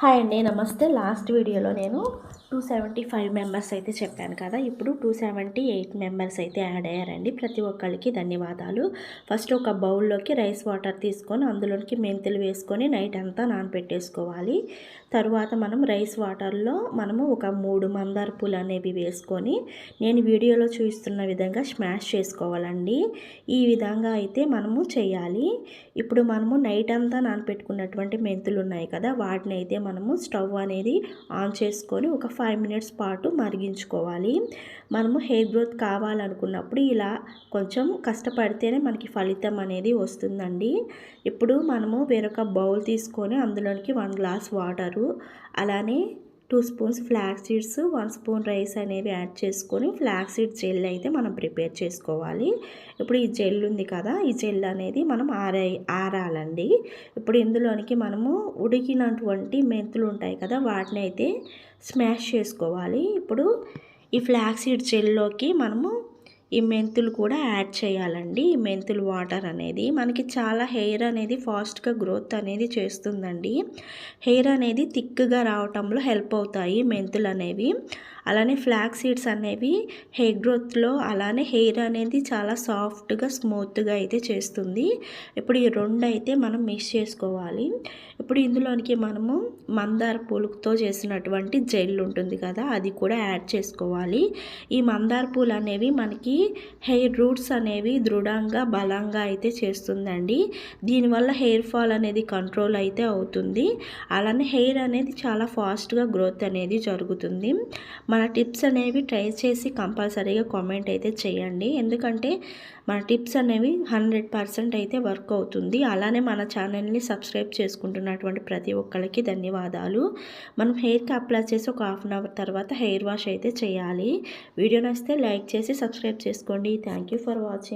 Hi అండి, నమస్తే. Last వీడియోలో నేను 275 మెంబర్స్ అయితే చెప్పాను కదా. ఇప్పుడు 278 మెంబర్స్ అయితే యాడ్ అయ్యారండి. ప్రతి ఒక్కరికి ధన్యవాదాలు. ఫస్ట్ ఒక బౌల్లోకి రైస్ వాటర్ తీసుకొని అందులోకి మెంతులు వేసుకొని నైట్ అంతా నానబెట్టేసుకోవాలి. తరువాత మనం రైస్ వాటర్లో ఒక 3 మందార పూలు అనేవి వేసుకొని నేను వీడియోలో చూస్తున్న విధంగా స్మాష్ చేసుకోవాలండి. ఈ విధంగా అయితే మనము చేయాలి. ఇప్పుడు మనము నైట్ అంతా నానబెట్టుకున్నటువంటి మెంతులు ఉన్నాయి కదా, వాటిని అయితే మనము స్టవ్ అనేది ఆన్ చేసుకొని ఒక 5 మినిట్స్ పాటు మరిగించుకోవాలి. మనము హెయిర్ గ్రోత్ కావాలనుకున్నప్పుడు ఇలా కొంచెం కష్టపడితేనే మనకి ఫలితం అనేది వస్తుందండి. ఇప్పుడు మనము వేరొక బౌల్ తీసుకొని అందులోనికి 1 గ్లాస్ వాటరు, అలానే 2 spoons flax seeds, 1 spoon rice అనేవి యాడ్ చేసుకొని ఫ్లాక్స్ సీడ్ జెల్ అయితే మనం ప్రిపేర్ చేసుకోవాలి. ఇప్పుడు ఈ జెల్ ఉంది కదా, ఈ జెల్ అనేది మనం ఆరాలండి. ఇప్పుడు ఇందులోనికి మనము ఉడికినటువంటి మెంతులు ఉంటాయి కదా, వాటిని అయితే స్మాష్ చేసుకోవాలి. ఇప్పుడు ఈ ఫ్లాక్స్ సీడ్ జెల్లోకి మనము ఈ మెంతులు కూడా యాడ్ చేయాలండి. ఈ మెంతులు వాటర్ అనేది మనకి చాలా హెయిర్ అనేది ఫాస్ట్గా గ్రోత్ అనేది చేస్తుందండి. హెయిర్ అనేది థిక్గా రావటంలో హెల్ప్ అవుతాయి మెంతులు అనేవి. అలానే ఫ్లాక్స్ సీడ్స్ అనేవి హెయిర్ గ్రోత్లో, అలానే హెయిర్ అనేది చాలా సాఫ్ట్గా స్మూత్గా అయితే చేస్తుంది. ఇప్పుడు ఈ రెండు అయితే మనం మిక్స్ చేసుకోవాలి. ఇప్పుడు ఇందులోనికి మనము మందార పూలతో చేసినటువంటి జెల్ ఉంటుంది కదా, అది కూడా యాడ్ చేసుకోవాలి. ఈ మందార పూలు అనేవి మనకి హెయిర్ రూట్స్ అనేవి దృఢంగా బలంగా అయితే చేస్తుందండి. దీనివల్ల హెయిర్ ఫాల్ అనేది కంట్రోల్ అయితే అవుతుంది. అలానే హెయిర్ అనేది చాలా ఫాస్ట్గా గ్రోత్ అనేది జరుగుతుంది. మన టిప్స్ అనేవి ట్రై చేసి కంపల్సరీగా కామెంట్ అయితే చేయండి. ఎందుకంటే మన టిప్స్ అనేవి 100% అయితే వర్క్ అవుతుంది. అలానే మన ఛానల్ని సబ్స్క్రైబ్ చేసుకుంటున్నటువంటి ప్రతి ఒక్కరికి ధన్యవాదాలు. మనం హెయిర్కి అప్లై చేసి ఒక 1/2 అవర్ తర్వాత హెయిర్ వాష్ అయితే చేయాలి. వీడియో నచ్చితే లైక్ చేసి సబ్స్క్రైబ్ చేసుకోండి. Thank you for watching.